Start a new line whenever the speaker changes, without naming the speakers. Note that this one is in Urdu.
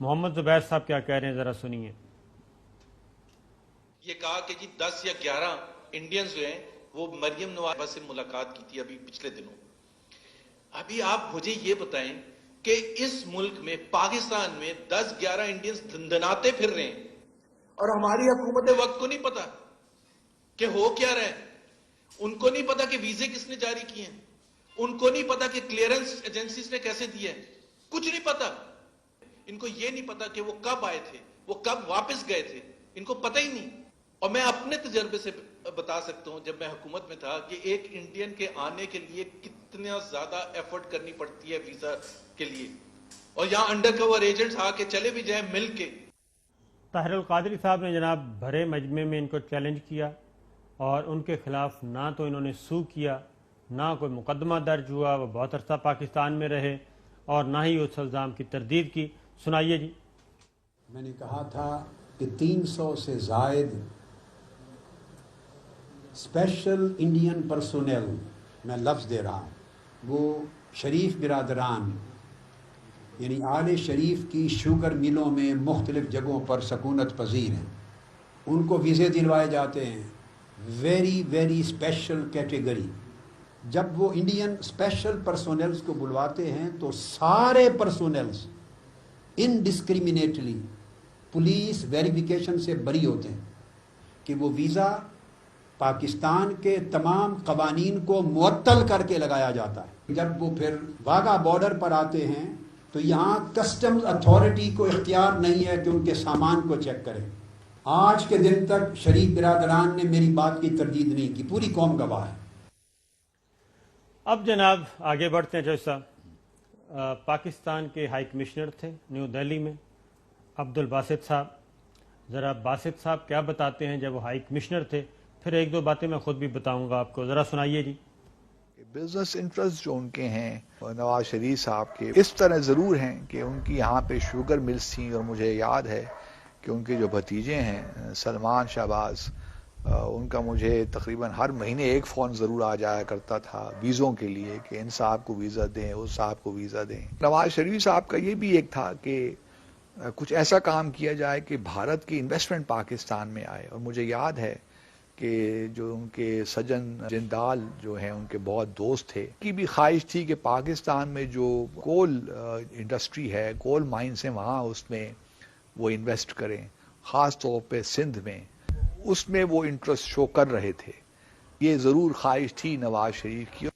محمد زبیر صاحب کیا کہہ رہے ہیں ذرا سنیے۔
یہ کہا کہ جی 10 یا 11 انڈینز جو ہیں وہ مریم نواز سے ملاقات کی تھی ابھی پچھلے دنوں۔ ابھی آپ مجھے یہ بتائیں کہ اس ملک میں پاکستان میں 10-11 انڈینز دھندناتے پھر رہے ہیں اور ہماری حکومت وقت کو نہیں پتا کہ ہو کیا رہا ہے، ان کو نہیں پتا کہ ویزے کس نے جاری کیے ہیں، ان کو نہیں پتا کہ کلیئرنس ایجنسیز نے کیسے دیا ہے، کچھ نہیں پتا۔ ان کو یہ نہیں پتا کہ وہ کب آئے تھے، وہ کب واپس گئے تھے، ان کو پتہ ہی نہیں۔ اور میں اپنے تجربے سے بتا سکتا ہوں، جب میں حکومت میں تھا، کہ ایک انڈین کے آنے کے لیے کتنا زیادہ ایفرٹ کرنی پڑتی ہے ویزا کے لیے، اور یہاں انڈر کور ایجنٹس آ کے چلے بھی جائیں مل کے۔
طاہر القادری صاحب نے جناب بھرے مجمع میں ان کو چیلنج کیا اور ان کے خلاف نہ تو انہوں نے سو کیا، نہ کوئی مقدمہ درج ہوا، وہ بہت عرصہ پاکستان میں رہے اور نہ ہی اس الزام کی تردید کی۔ سنائیے جی۔
میں نے کہا تھا کہ 300 سے زائد اسپیشل انڈین پرسونل، میں لفظ دے رہا ہوں، وہ شریف برادران یعنی آل شریف کی شوگر ملوں میں مختلف جگہوں پر سکونت پذیر ہیں، ان کو ویزے دلوائے جاتے ہیں، ویری ویری اسپیشل کیٹیگری۔ جب وہ انڈین اسپیشل پرسونلز کو بلواتے ہیں تو سارے پرسونلز انڈسکریمنیٹلی پولیس ویریفیکیشن سے بری ہوتے ہیں کہ وہ ویزا پاکستان کے تمام قوانین کو معطل کر کے لگایا جاتا ہے۔ جب وہ پھر واگا بارڈر پر آتے ہیں تو یہاں کسٹمز اتھارٹی کو اختیار نہیں ہے کہ ان کے سامان کو چیک کرے۔ آج کے دن تک شریف برادران نے میری بات کی تردید نہیں کی، پوری قوم گواہ ہے۔
اب جناب آگے بڑھتے ہیں۔ جیسا پاکستان کے ہائی کمشنر تھے نیو دہلی میں عبد الباسط صاحب، ذرا باسط صاحب کیا بتاتے ہیں جب وہ ہائی کمشنر تھے، پھر ایک دو باتیں میں خود بھی بتاؤں گا آپ کو، ذرا سنائیے جی۔
بزنس انٹرسٹ جو ان کے ہیں نواز شریف صاحب کے اس طرح ضرور ہیں کہ ان کی یہاں پہ شوگر ملز تھیں، اور مجھے یاد ہے کہ ان کے جو بھتیجے ہیں سلمان شہباز، ان کا مجھے تقریباً ہر مہینے ایک فون ضرور آ جایا کرتا تھا ویزوں کے لیے کہ ان صاحب کو ویزا دیں، اس صاحب کو ویزا دیں۔ نواز شریف صاحب کا یہ بھی ایک تھا کہ کچھ ایسا کام کیا جائے کہ بھارت کی انویسٹمنٹ پاکستان میں آئے، اور مجھے یاد ہے کہ جو ان کے سجن جندال جو ہیں ان کے بہت دوست تھے، ان کی بھی خواہش تھی کہ پاکستان میں جو کول انڈسٹری ہے، کول مائنز ہیں، وہاں اس میں وہ انویسٹ کریں، خاص طور پہ سندھ میں، اس میں وہ انٹرسٹ شو کر رہے تھے۔ یہ ضرور خواہش تھی نواز شریف کی۔